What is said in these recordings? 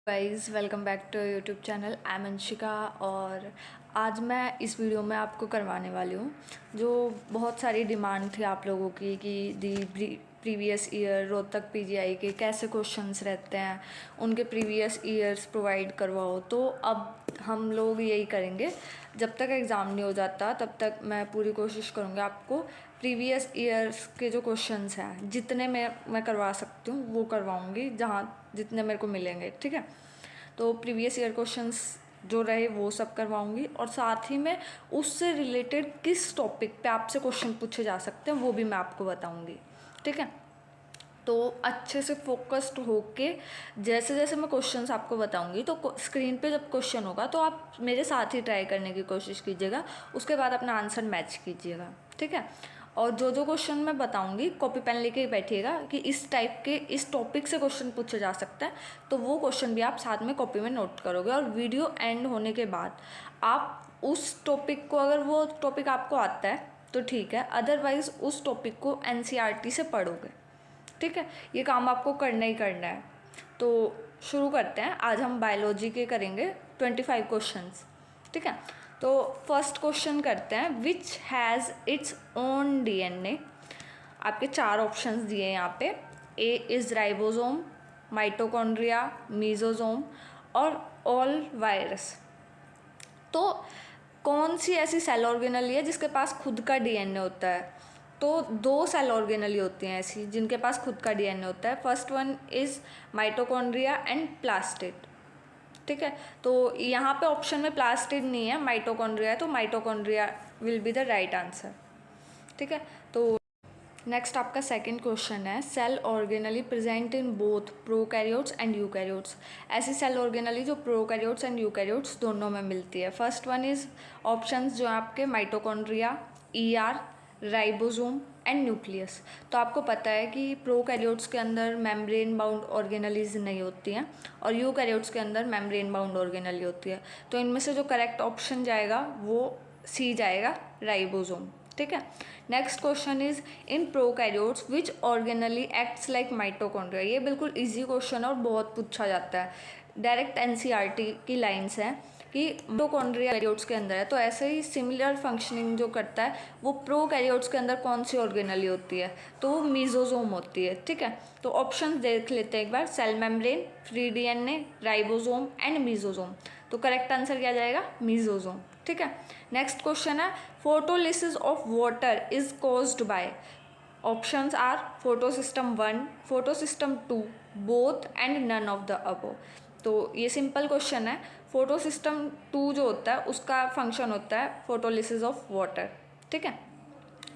Guys welcome back to YouTube channel. I am Anshika और आज मैं इस वीडियो में आपको करवाने वाली हूँ जो बहुत सारी डिमांड थी आप लोगों की कि the previous year Rohtak PGI के कैसे क्वेश्चंस रहते हैं, उनके प्रीवियस ईयर्स प्रोवाइड करवाओ। तो अब हम लोग यही करेंगे, जब तक एग्ज़ाम नहीं हो जाता तब तक मैं पूरी कोशिश करूँगी आपको प्रीवियस ईयर्स के जो क्वेश्चंस हैं जितने मैं करवा सकती हूँ वो करवाऊँगी, जहाँ जितने मेरे को मिलेंगे। ठीक है, तो प्रीवियस ईयर क्वेश्चंस जो रहे वो सब करवाऊँगी और साथ ही में उससे रिलेटेड किस टॉपिक पे आपसे क्वेश्चन पूछे जा सकते हैं वो भी मैं आपको बताऊँगी। ठीक है, तो अच्छे से फोकस्ड होके जैसे जैसे मैं क्वेश्चंस आपको बताऊंगी तो स्क्रीन पे जब क्वेश्चन होगा तो आप मेरे साथ ही ट्राई करने की कोशिश कीजिएगा, उसके बाद अपना आंसर मैच कीजिएगा। ठीक है, और जो जो क्वेश्चन मैं बताऊंगी कॉपी पेन लेके ही बैठिएगा कि इस टाइप के इस टॉपिक से क्वेश्चन पूछे जा सकता है, तो वो क्वेश्चन भी आप साथ में कॉपी में नोट करोगे। और वीडियो एंड होने के बाद आप उस टॉपिक को, अगर वो टॉपिक आपको आता है तो ठीक है, अदरवाइज़ उस टॉपिक को एनसीईआरटी से पढ़ोगे। ठीक है, ये काम आपको करना ही करना है। तो शुरू करते हैं। आज हम बायोलॉजी के करेंगे 25 क्वेश्चंस। ठीक है, तो फर्स्ट क्वेश्चन करते हैं, which has its own DNA. आपके 4 ऑप्शंस दिए हैं यहाँ पे। A is ribosome, mitochondria, mesosome और ऑल वायरस। तो कौन सी ऐसी सेल ऑर्गेनली है जिसके पास खुद का डीएनए होता है? तो 2 सेल ऑर्गेनली होती हैं ऐसी जिनके पास खुद का डीएनए होता है। First one is mitochondria and plastid. ठीक है, तो यहाँ पे ऑप्शन में प्लास्टिड नहीं है, माइटोकॉन्ड्रिया है, तो mitochondria will be the right answer. ठीक है, तो नेक्स्ट आपका सेकंड क्वेश्चन है, cell organelle present in both prokaryotes and eukaryotes. ऐसी सेल ऑर्गेनली जो प्रोकैरियोट्स एंड यूकैरियोट्स दोनों में मिलती है। फर्स्ट वन इज ऑप्शंस जो आपके mitochondria, ER, ribosome and nucleus. तो आपको पता है कि प्रोकैरियोट्स के अंदर मेम्ब्रेन बाउंड ऑर्गेनलीज नहीं होती हैं और यूकैरियोट्स के अंदर मेम्ब्रेन बाउंड ऑर्गेनली होती है। तो इनमें से जो करेक्ट ऑप्शन जाएगा वो सी जाएगा, राइबोसोम। ठीक है, next question is in prokaryotes which organelle acts like mitochondria. ये बिल्कुल इजी क्वेश्चन है और बहुत पूछा जाता है, डायरेक्ट एनसीईआरटी की लाइन्स हैं कि माइटोकॉन्ड्रिया कैरियोट्स के अंदर है, तो ऐसे ही सिमिलर फंक्शनिंग जो करता है वो प्रोकैरियोट्स के अंदर कौन सी ऑर्गेनली होती है? तो वो मीजोसोम होती है। ठीक है, तो ऑप्शन देख लेते हैं एक बार, cell membrane, free DNA, ribosome and mesosome. तो करेक्ट आंसर क्या जाएगा? मीजोसोम। ठीक है, नेक्स्ट क्वेश्चन है, photolysis of water is caused by. Options are photosystem 1, photosystem 2, both and none of the above. तो ये सिंपल क्वेश्चन है। फोटोसिस्टम 2 जो होता है उसका फंक्शन होता है फोटोलिसिस ऑफ वाटर। ठीक है,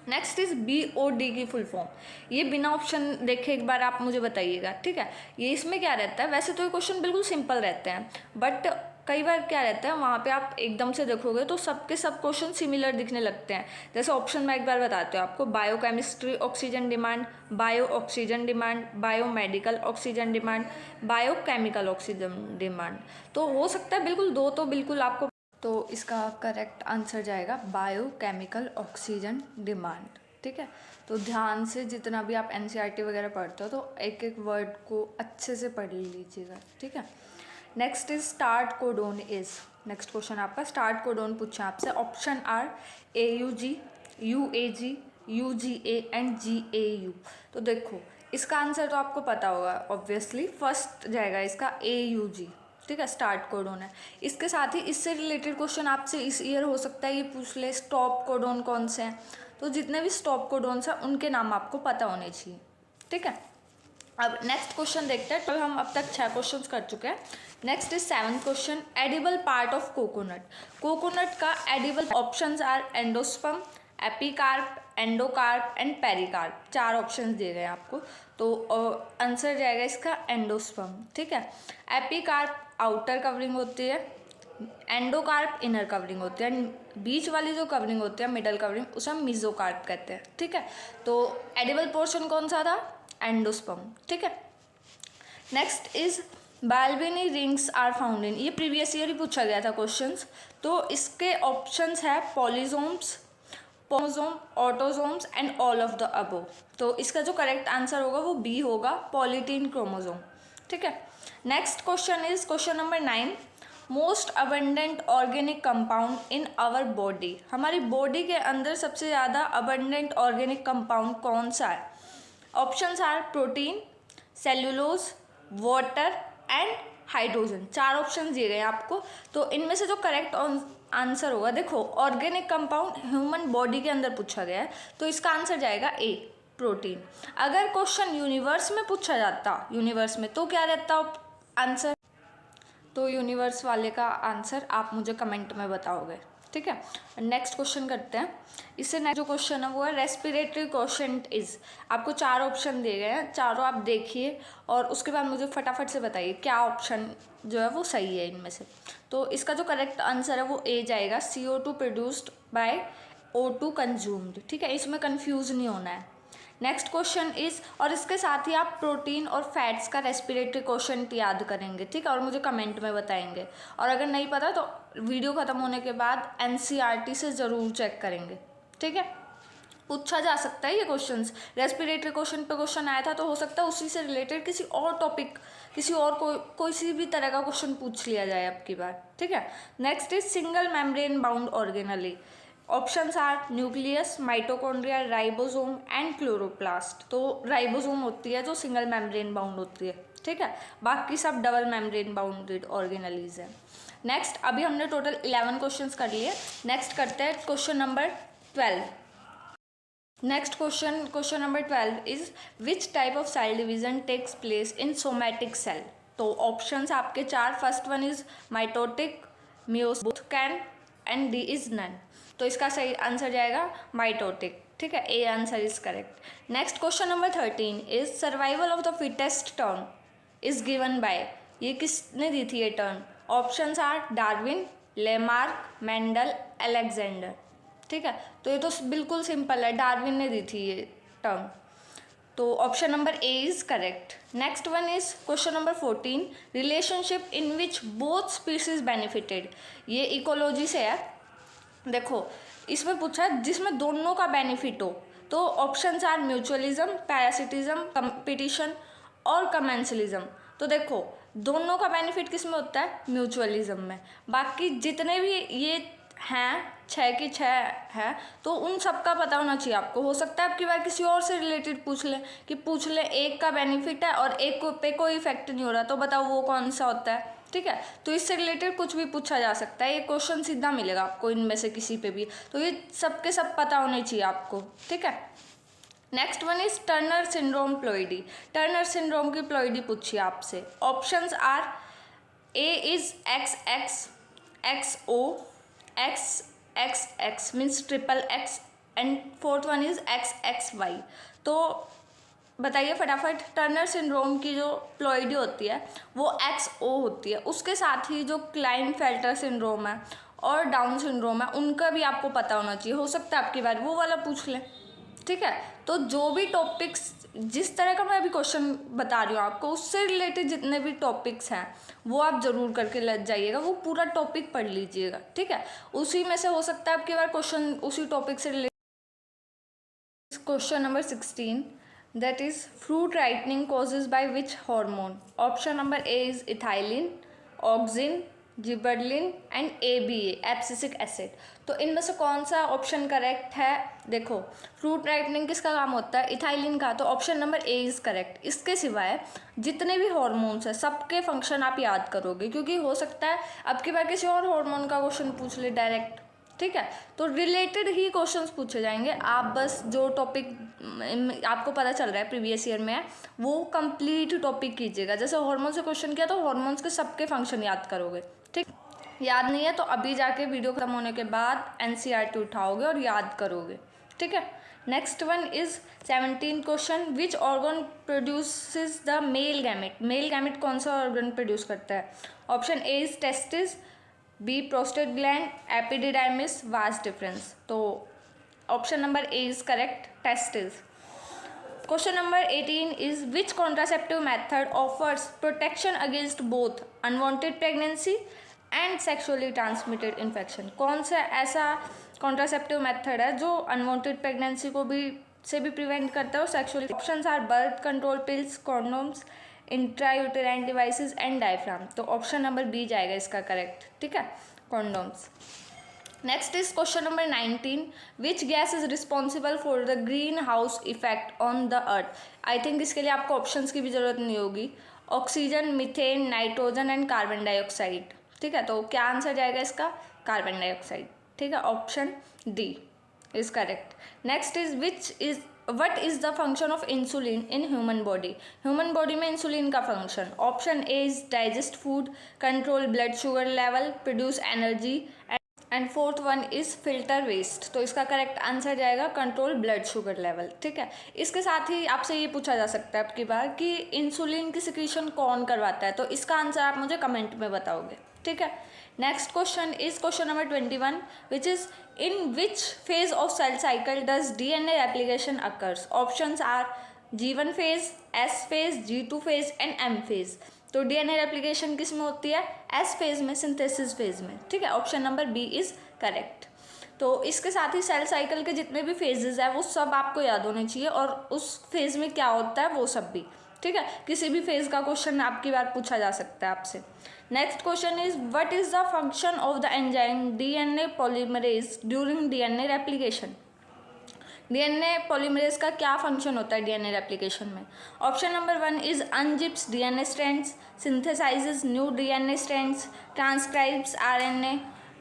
नेक्स्ट इज BOD की फुल फॉर्म। ये बिना ऑप्शन देखे एक बार आप मुझे बताइएगा। ठीक है, ये इसमें क्या रहता है? वैसे तो ये क्वेश्चन बिल्कुल सिंपल रहते हैं, बट कई बार क्या रहता है वहाँ पे आप एकदम से देखोगे तो सबके सब क्वेश्चन सिमिलर दिखने लगते हैं। जैसे ऑप्शन मैं एक बार बताती हूँ आपको, biochemistry oxygen demand, bio oxygen demand, biomedical oxygen demand, biochemical oxygen demand. तो हो सकता है बिल्कुल 2 तो बिल्कुल आपको, तो इसका करेक्ट आंसर जाएगा बायोकेमिकल ऑक्सीजन डिमांड। ठीक है, तो ध्यान से जितना भी आप एनसीईआरटी वगैरह पढ़ते हो तो एक एक वर्ड को अच्छे से पढ़ लीजिएगा। ठीक है, next is start codon is. Next question आपका स्टार्ट कोडोन पूछा आपसे। Option are AUG, UAG, UGA and GAU। तो देखो इसका आंसर तो आपको पता होगा, ऑब्वियसली फर्स्ट जाएगा इसका AUG। ठीक है, स्टार्ट कोडोन है। इसके साथ ही इससे रिलेटेड क्वेश्चन आपसे इस ईयर हो सकता है ये पूछ ले, स्टॉप कोडोन कौन से हैं। तो जितने भी स्टॉप कोडोन्स हैं उनके नाम आपको पता होने चाहिए। ठीक है, अब नेक्स्ट क्वेश्चन देखते हैं। तो हम अब तक 6 क्वेश्चंस कर चुके हैं। Next is 7th question, edible part of coconut. Coconut का edible options are endosperm, epicarp, endocarp and pericarp. 4 options दिए गए आपको, तो आंसर जाएगा इसका एंडोस्पर्म। ठीक है, एपिकार्प आउटर कवरिंग होती है, एंडोकार्प इनर कवरिंग होती है, बीच वाली जो कवरिंग होती है मिडल कवरिंग उसे हम मीजोकार्प कहते हैं। ठीक है, तो एडिबल पोर्शन कौन सा था? एंडोस्पर्म। ठीक है, next is Balbiani rings are found in. ये प्रीवियस ईयर ही पूछा गया था क्वेश्चंस। तो इसके ऑप्शंस है पॉलीजोम्स, पोमोजोम, autosomes and all of the above. तो इसका जो करेक्ट आंसर होगा वो B होगा, पॉलीटीन क्रोमोजोम। ठीक है, next question is question number 9, most abundant organic compound in our body. हमारी बॉडी के अंदर सबसे ज़्यादा अबंडेंट ऑर्गेनिक कंपाउंड कौन सा है? Options are protein, cellulose, water and hydrogen. 4 option दिए गए हैं आपको, तो इनमें से जो करेक्ट आंसर होगा, देखो ऑर्गेनिक कंपाउंड ह्यूमन बॉडी के अंदर पूछा गया है, तो इसका आंसर जाएगा ए, प्रोटीन। अगर क्वेश्चन यूनिवर्स में पूछा जाता, यूनिवर्स में, तो क्या रहता आंसर? तो यूनिवर्स वाले का आंसर आप मुझे कमेंट में बताओगे, ठीक है। नेक्स्ट क्वेश्चन करते हैं। इससे नेक्स्ट जो क्वेश्चन है वो है रेस्पिरेटरी क्वोशेंट इज। आपको 4 ऑप्शन दिए गए हैं, चारों आप देखिए और उसके बाद मुझे फटाफट से बताइए क्या ऑप्शन जो है वो सही है इनमें से। तो इसका जो करेक्ट आंसर है वो ए जाएगा, CO2 produced by O2 consumed, ठीक है, इसमें कन्फ्यूज नहीं होना है। नेक्स्ट क्वेश्चन इज, और इसके साथ ही आप प्रोटीन और फैट्स का रेस्पिरेटरी क्वोशेंट याद करेंगे, ठीक है, और मुझे कमेंट में बताएंगे। और अगर नहीं पता तो वीडियो ख़त्म होने के बाद NCERT से ज़रूर चेक करेंगे, ठीक है। पूछा जा सकता है ये क्वेश्चंस, रेस्पिरेटरी क्वेश्चन पे क्वेश्चन आया था, तो हो सकता है उसी से रिलेटेड किसी और टॉपिक, किसी और कोई सी भी तरह का क्वेश्चन पूछ लिया जाए अब की बार, ठीक है। Next is single membrane bound organelle. Options are nucleus, mitochondria, ribosome and chloroplast. तो राइबोसोम होती है जो सिंगल मेम्ब्रेन बाउंड होती है, ठीक है, बाकी सब डबल मेम्ब्रेन बाउंडेड ऑर्गेनलीज हैं। नेक्स्ट, अभी हमने टोटल 11 क्वेश्चंस कर लिए। नेक्स्ट करते हैं question number 12। Next question number 12 is which type of cell division takes place in somatic cell. तो ऑप्शंस आपके 4, first one is mitotic, meiosis, both can and D is none. तो इसका सही answer जाएगा माइटोटिक, ठीक है, A answer is correct. Next question number 13 is survival of the fittest term is given by. ये किसने दी थी ये term? Options are Darwin, Lamarck, Mendel, Alexander, ठीक है। तो ये तो बिल्कुल सिंपल है, डार्विन ने दी थी ये टर्म, तो option number A is correct. Next one is question number 14, relationship in which both species benefited. ये इकोलॉजी से है, देखो इसमें पूछा है जिसमें दोनों का बेनिफिट हो, तो options are mutualism, parasitism, competition और कमेंसलिज्म। तो देखो दोनों का बेनिफिट किस में होता है? म्यूचुअलिज्म में। बाकी जितने भी ये हैं 6 की 6 हैं, तो उन सब का पता होना चाहिए आपको। हो सकता है आपकी बार किसी और से रिलेटेड पूछ लें एक का बेनिफिट है और एक पे कोई इफेक्ट नहीं हो रहा, तो बताओ वो कौन सा होता है, ठीक है। तो इससे रिलेटेड कुछ भी पूछा जा सकता है, ये क्वेश्चन सीधा मिलेगा आपको इनमें से किसी पे भी, तो ये सब के सब पता होने चाहिए आपको, ठीक है। Next one is Turner syndrome ploidy. Turner syndrome की प्लॉइडी पूछी आपसे। Options are A is XX, XO, XXX means XXX and fourth one is XXY। तो बताइए फटाफट, टर्नर सिंड्रोम की जो प्लॉइडी होती है वो XO होती है, उसके साथ ही जो क्लाइनफेल्टर सिंड्रोम है और डाउन सिंड्रोम है उनका भी आपको पता होना चाहिए। हो सकता है आपकी बार वो वाला पूछ लें, ठीक है। तो जो भी टॉपिक्स, जिस तरह का मैं अभी क्वेश्चन बता रही हूँ आपको, उससे रिलेटेड जितने भी टॉपिक्स हैं वो आप ज़रूर करके लग जाइएगा, वो पूरा टॉपिक पढ़ लीजिएगा, ठीक है। उसी में से हो सकता है आपकी बार क्वेश्चन उसी टॉपिक से related. Question number 16, that is fruit ripening causes by which hormone? Option number A is ethylene, auxin, gibberellin and ABA, abscisic acid। तो इनमें से कौन सा ऑप्शन करेक्ट है? देखो फ्रूट राइपनिंग किसका काम होता है? इथाइलिन का, तो option number A is correct. इसके सिवाय जितने भी हॉर्मोन्स हैं सबके फंक्शन आप याद करोगे, क्योंकि हो सकता है अब की बार किसी और हार्मोन का क्वेश्चन पूछ ले डायरेक्ट, ठीक है। तो रिलेटेड ही क्वेश्चंस पूछे जाएंगे, आप बस जो टॉपिक आपको पता चल रहा है प्रीवियस ईयर में है वो कंप्लीट टॉपिक कीजिएगा। जैसे हार्मोन से क्वेश्चन किया तो हार्मोन्स के सबके फंक्शन याद करोगे, ठीक। याद नहीं है तो अभी जाके वीडियो खत्म होने के बाद NCERT उठाओगे और याद करोगे, ठीक है। Next one is 17 question, which organ produces the male gamete. Male gamete कौन सा ऑर्गन प्रोड्यूस करता है? Option A is testis, B prostate gland, epididymis, vas deferens. तो option number A is correct, testis. Question number 18 is which contraceptive method offers protection against both unwanted pregnancy and sexually transmitted infection. कौन सा ऐसा contraceptive method है जो unwanted pregnancy को भी से भी प्रिवेंट करता है और sexually. Options are birth control pills, condoms, intrauterine devices and diaphragm. तो ऑप्शन नंबर बी जाएगा इसका करेक्ट, ठीक है, condoms. Next is question number 19, which gas is responsible for the greenhouse effect on the earth. I think इसके लिए आपको options की भी जरूरत नहीं होगी। Oxygen, methane, nitrogen and carbon dioxide, ठीक है। तो क्या आंसर जाएगा इसका, कार्बन डाइऑक्साइड, ठीक है, option D is correct. Next is what is the function of insulin in human body. Human body में इंसुलिन का function, option A is digest food, control blood sugar level, produce energy and fourth one is filter waste. तो इसका correct answer जाएगा control blood sugar level, ठीक है। इसके साथ ही आपसे ये पूछा जा सकता है आपकी बार कि इंसुलिन की सिक्रीशन कौन करवाता है, तो इसका आंसर आप मुझे कमेंट में बताओगे, ठीक है। Next question is question number 21, which is in which phase of cell cycle does DNA replication occurs. Options are G1 phase, S phase, G2 phase and M phase. तो डीएनए रेप्लिकेशन किस में होती है, S phase में, synthesis phase में, ठीक है, option number B is correct. तो इसके साथ ही सेल साइकिल के जितने भी फेजेस है वो सब आपको याद होने चाहिए, और उस फेज में क्या होता है वो सब भी, ठीक है। किसी भी फेज का क्वेश्चन आपकी बार पूछा जा सकता है आपसे। Next question is what is the function of the enzyme DNA polymerase during DNA replication. DNA polymerase का क्या फंक्शन होता है डीएनए रेप्लिकेशन में। Option number 1 is unzips DNA strands, synthesises new DNA strands, transcribes RNA,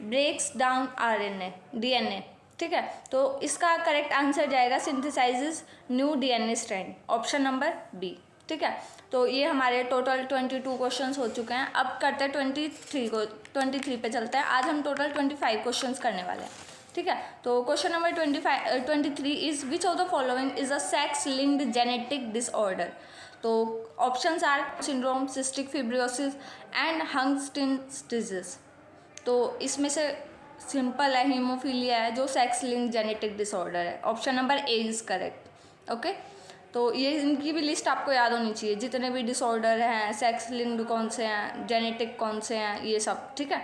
breaks down RNA DNA, ठीक है। तो इसका correct answer जाएगा synthesises new DNA strand, option number B, ठीक है। तो ये हमारे टोटल 22 क्वेश्चंस हो चुके हैं। अब करते हैं 23 पे चलते हैं। आज हम टोटल 25 क्वेश्चंस करने वाले हैं, ठीक है। तो question number 23 is which of the following is a sex linked genetic disorder. तो options are syndrome, cystic fibrosis and Huntington's disease. तो इसमें से सिंपल है, हीमोफीलिया है जो सेक्स लिंक्ड जेनेटिक डिसऑर्डर है, option number A is correct, okay. तो ये इनकी भी लिस्ट आपको याद होनी चाहिए, जितने भी डिसऑर्डर हैं, सेक्स लिंक्ड कौन से हैं, जेनेटिक कौन से हैं, ये सब, ठीक है।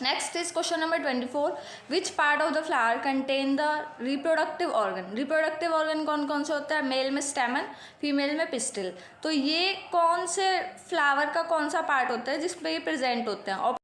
Next is question number 24, which part of the flower contain the reproductive organ. Reproductive organ कौन कौन से होता है, मेल में स्टेमन, फीमेल में पिस्टिल। तो ये कौन से फ्लावर का कौन सा पार्ट होता है जिसपे ये प्रेजेंट होते हैं।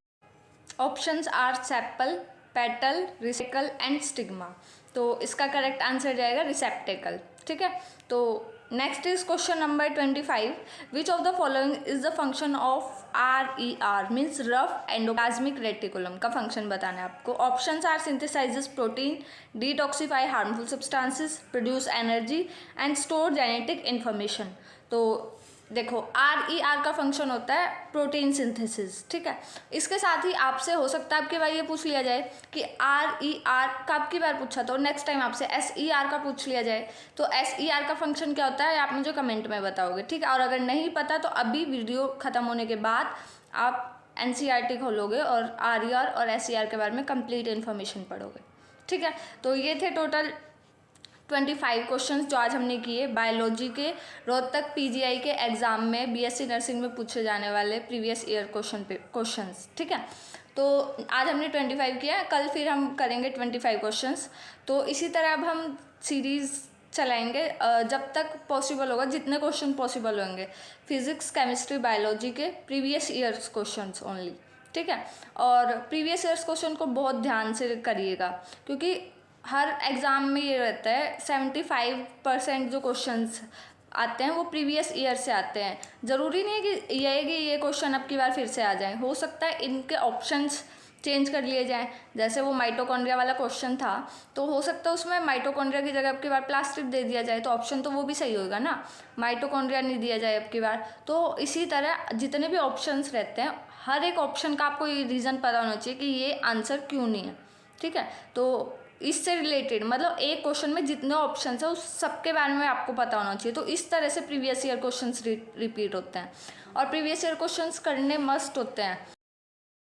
Options are sepal, petal, receptacle and stigma. तो इसका करेक्ट आंसर जाएगा रिसेप्टेकल, ठीक है। तो next is question number 25, which of the following is the function of RER means rough endoplasmic reticulum का फंक्शन बताना है आपको। Options are synthesises protein, detoxify harmful substances, produce energy and store genetic information. तो देखो RER का function होता है protein synthesis, ठीक है। इसके साथ ही आपसे हो सकता है आपके बार ये पूछ लिया जाए कि RER का आपकी बार पूछा तो नेक्स्ट टाइम आपसे SER का पूछ लिया जाए, तो SER का फंक्शन क्या होता है आप मुझे कमेंट में बताओगे, ठीक है। और अगर नहीं पता तो अभी वीडियो ख़त्म होने के बाद आप NCERT खोलोगे और RER और SER के बारे में कंप्लीट इन्फॉर्मेशन पढ़ोगे, ठीक है। तो ये थे टोटल 25 क्वेश्चंस जो आज हमने किए बायोलॉजी के रोहतक PGI के एग्ज़ाम में BSc नर्सिंग में पूछे जाने वाले प्रीवियस ईयर क्वेश्चंस, ठीक है। तो आज हमने 25 किया, कल फिर हम करेंगे 25 क्वेश्चंस। तो इसी तरह अब हम सीरीज़ चलाएंगे जब तक पॉसिबल होगा, जितने क्वेश्चन पॉसिबल होंगे, फिजिक्स, केमिस्ट्री, बायोलॉजी के प्रीवियस ईयर्स क्वेश्चंस ओनली, ठीक है। और प्रीवियस ईयर्स क्वेश्चन को बहुत ध्यान से करिएगा, क्योंकि हर एग्ज़ाम में ये रहता है 75% जो क्वेश्चंस आते हैं वो प्रीवियस ईयर से आते हैं। ज़रूरी नहीं है कि ये क्वेश्चन अब की बार फिर से आ जाए, हो सकता है इनके ऑप्शंस चेंज कर लिए जाएं। जैसे वो माइटोकॉन्ड्रिया वाला क्वेश्चन था, तो हो सकता है उसमें माइटोकॉन्ड्रिया की जगह अब की बार प्लास्टिड दे दिया जाए, तो ऑप्शन तो वो भी सही होगा ना, माइटोकॉन्ड्रिया नहीं दिया जाए अब की बार। तो इसी तरह जितने भी ऑप्शंस रहते हैं, हर एक ऑप्शन का आपको ये रीज़न पता होना चाहिए कि ये आंसर क्यों नहीं है, ठीक है। तो इससे रिलेटेड मतलब एक क्वेश्चन में जितने ऑप्शंस है उस सबके बारे में आपको पता होना चाहिए। तो इस तरह से प्रीवियस ईयर क्वेश्चंस रिपीट होते हैं, और प्रीवियस ईयर क्वेश्चंस करने मस्ट होते हैं।